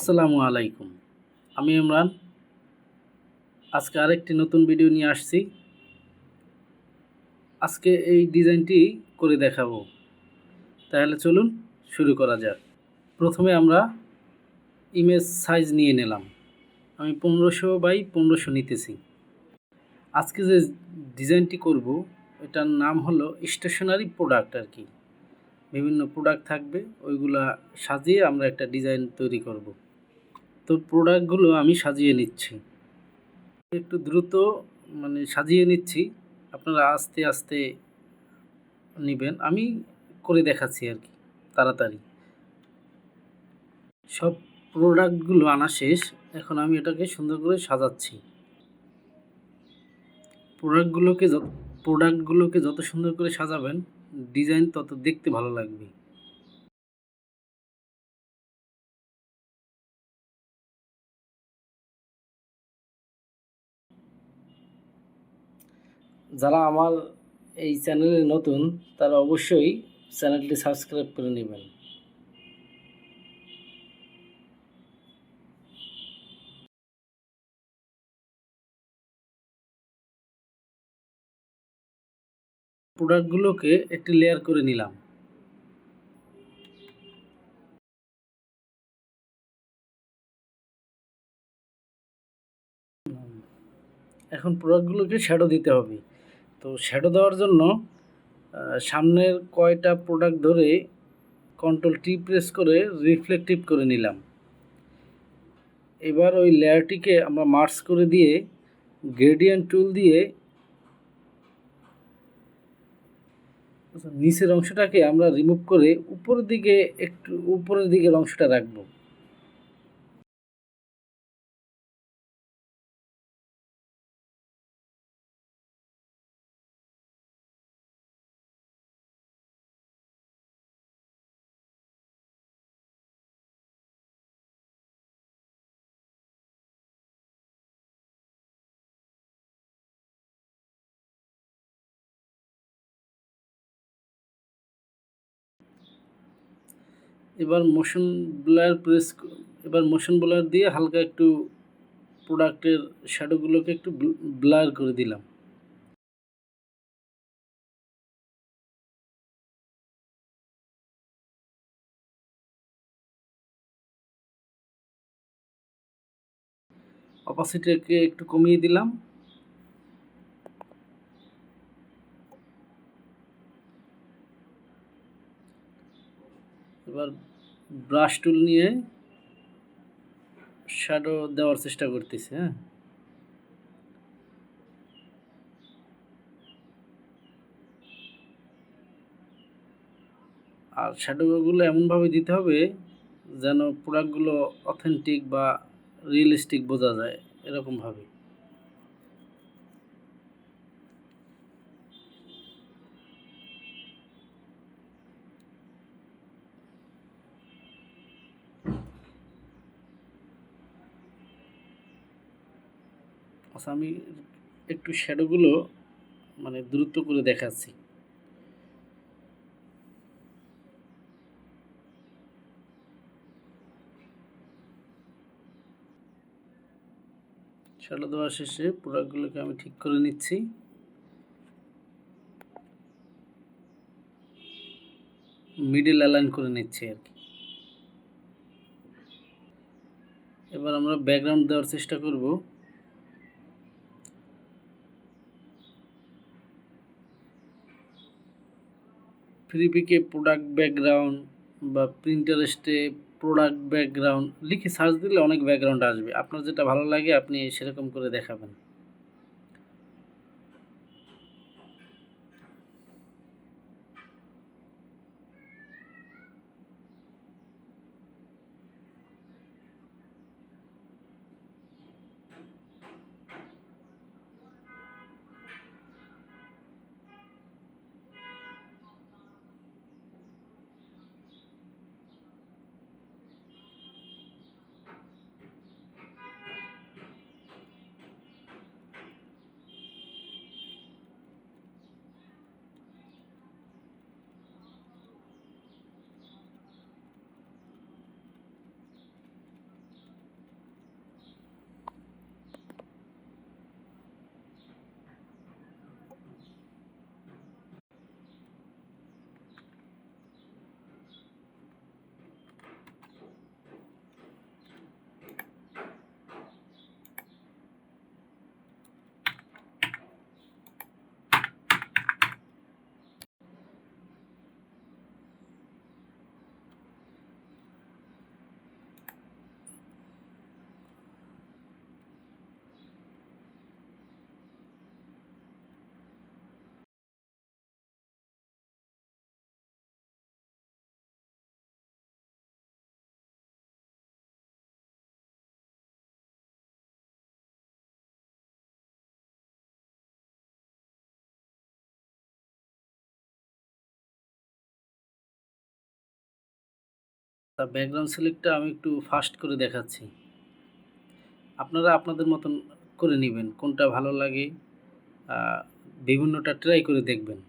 আসসালামু আলাইকুম। আমি ইমরান। আজকে আরেকটি নতুন ভিডিও নিয়ে আসছি। আজকে এই ডিজাইনটি করে দেখাবো। তাহলে চলুন শুরু করা যাক। প্রথমে আমরা ইমেজ সাইজ নিয়ে নিলাম। আমি 1500 বাই 1500 নিতেছি। আজকে যে ডিজাইনটি করব এটার নাম হলো স্টেশনারি প্রোডাক্ট আর কি। বিভিন্ন প্রোডাক্ট থাকবে, ওইগুলা সাজিয়ে আমরা একটা ডিজাইন তৈরি করব। তো প্রোডাক্টগুলো আমি সাজিয়ে নিচ্ছি। একটু দ্রুত সাজিয়ে নিচ্ছি, আপনারা আস্তে আস্তে নেবেন। আমি করে দেখাচ্ছি আর কি, তাড়াতাড়ি। সব প্রোডাক্টগুলো আনা শেষ, এখন আমি এটাকে সুন্দর করে সাজাচ্ছি। প্রোডাক্টগুলোকে যত সুন্দর করে সাজাবেন, ডিজাইন তত দেখতে ভালো লাগবে। যারা আমার এই চ্যানেলে নতুন, তারা অবশ্যই চ্যানেলটি সাবস্ক্রাইব করে নেবেন। প্রোডাক্টগুলোকে একটি লেয়ার করে নিলাম। এখন প্রোডাক্টগুলোকে শ্যাডো দিতে হবে। তো শ্যাডো দেওয়ার জন্য সামনের কয়টা প্রোডাক্ট ধরে কন্ট্রোল-T প্রেস করে রিফ্লেক্টিভ করে নিলাম। এবার ওই লেয়ারটিকে আমরা মার্জ করে দিয়ে গ্রেডিয়েন্ট টুল দিয়ে নিচের অংশটাকে আমরা রিমুভ করে উপরের দিকের অংশটা রাখবো। এবার মোশন ব্লার দিয়ে হালকা একটু প্রোডাক্টের শ্যাডোগুলোকে একটু ব্লার করে দিলাম। অপাসিটিকে একটু কমিয়ে দিলাম। এবার ব্রাশ টুল নিয়ে শ্যাডো দেওয়ার চেষ্টা করতেছি। আর শ্যাডোগুলো এমনভাবে দিতে হবে যেন প্রোডাক্টগুলো অথেন্টিক বা রিয়েলিস্টিক বোঝা যায়, এরকমভাবে। আচ্ছা, আমি একটু শ্যাডোগুলো দ্রুত করে দেখাচ্ছি। শ্যাডো দেওয়া শেষে প্রোডাক্টগুলোকে আমি ঠিক করে নিচ্ছি। মিডল অ্যালাইন করে নিচ্ছি আর কি। এবার আমরা ব্যাকগ্রাউন্ড দেওয়ার চেষ্টা করব। ফ্রিপিকে প্রোডাক্ট ব্যাকগ্রাউন্ড বা প্রিন্টারেস্টে প্রোডাক্ট ব্যাকগ্রাউন্ড লিখে সার্চ দিলে অনেক ব্যাকগ্রাউন্ড আসবে। আপনার যেটা ভালো লাগে আপনি সেরকম করে দেখাবেন। ব্যাকগ্রাউন্ড সিলেক্টটা আমি একটু ফাস্ট করে দেখাচ্ছি, আপনারা আপনাদের মতন করে নেবেন, কোনটা ভালো লাগে বিভিন্নটা ট্রাই করে দেখবেন।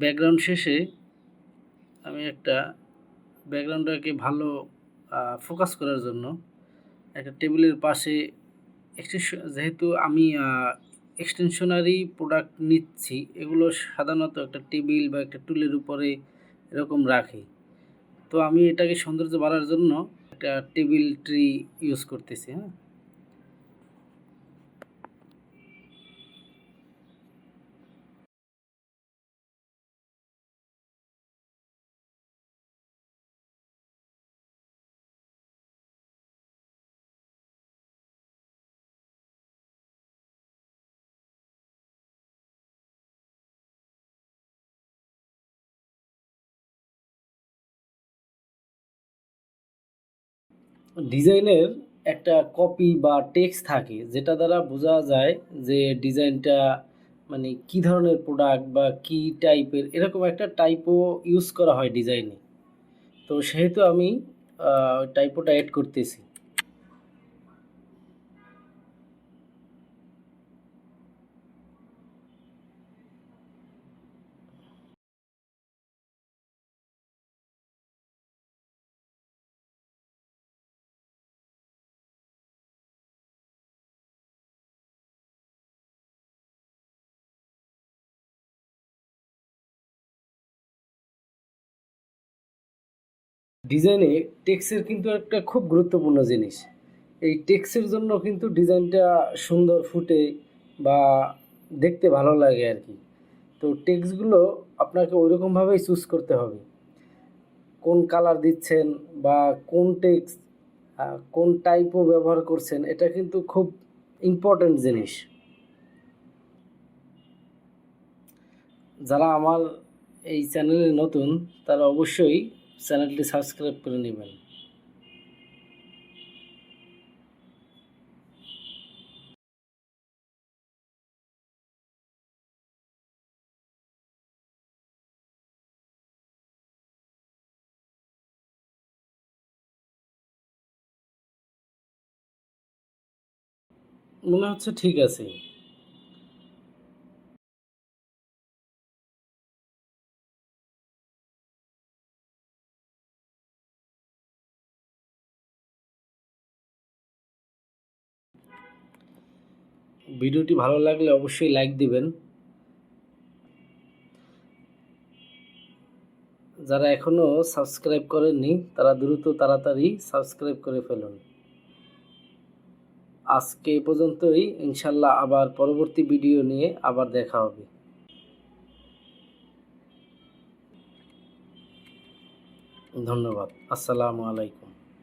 ব্যাকগ্রাউন্ড শেষে আমি একটা ব্যাকগ্রাউন্ডটাকে ভালো ফোকাস করার জন্য একটা টেবিলের পাশে যেহেতু আমি এক্সটেনশনারি প্রোডাক্ট নিচ্ছি, এগুলো সাধারণত একটা টেবিল বা একটা টুলের উপরে এরকম রাখি। তো আমি এটাকে সৌন্দর্য বাড়ার জন্য একটা টেবিল ট্রি ইউজ করতেছি। হ্যাঁ, ডিজাইনের একটা কপি বা টেক্সট থাকে যেটা দ্বারা বোঝা যায় যে ডিজাইনটা মানে কি ধরনের প্রোডাক্ট বা কি টাইপের, এরকম একটা টাইপও ইউজ করা হয় ডিজাইনে। তো সেহেতু আমি টাইপোটা অ্যাড করতেছি। ডিজাইনে টেক্সের কিন্তু একটা খুব গুরুত্বপূর্ণ জিনিস। এই টেক্সের জন্য কিন্তু ডিজাইনটা সুন্দর ফুটে বা দেখতে ভালো লাগে আর কি। তো টেক্সটগুলো আপনাকে ওইরকমভাবেই চুজ করতে হবে, কোন কালার দিচ্ছেন বা কোন টেক্সট কোন টাইপও ব্যবহার করছেন, এটা কিন্তু খুব ইম্পর্ট্যান্ট জিনিস। যারা আমার এই চ্যানেলে নতুন তারা অবশ্যই চ্যানেলটি সাবস্ক্রাইব করে নেবেন। মনে হচ্ছে ঠিক আছে। ভিডিওটি ভালো লাগলে অবশ্যই লাইক দিবেন। যারা এখনও সাবস্ক্রাইব করেননি তারা দ্রুত তাড়াতাড়ি সাবস্ক্রাইব করে ফেলুন। আজকে এ পর্যন্তই, ইনশাল্লাহ আবার পরবর্তী ভিডিও নিয়ে আবার দেখা হবে। ধন্যবাদ। আসসালামু আলাইকুম।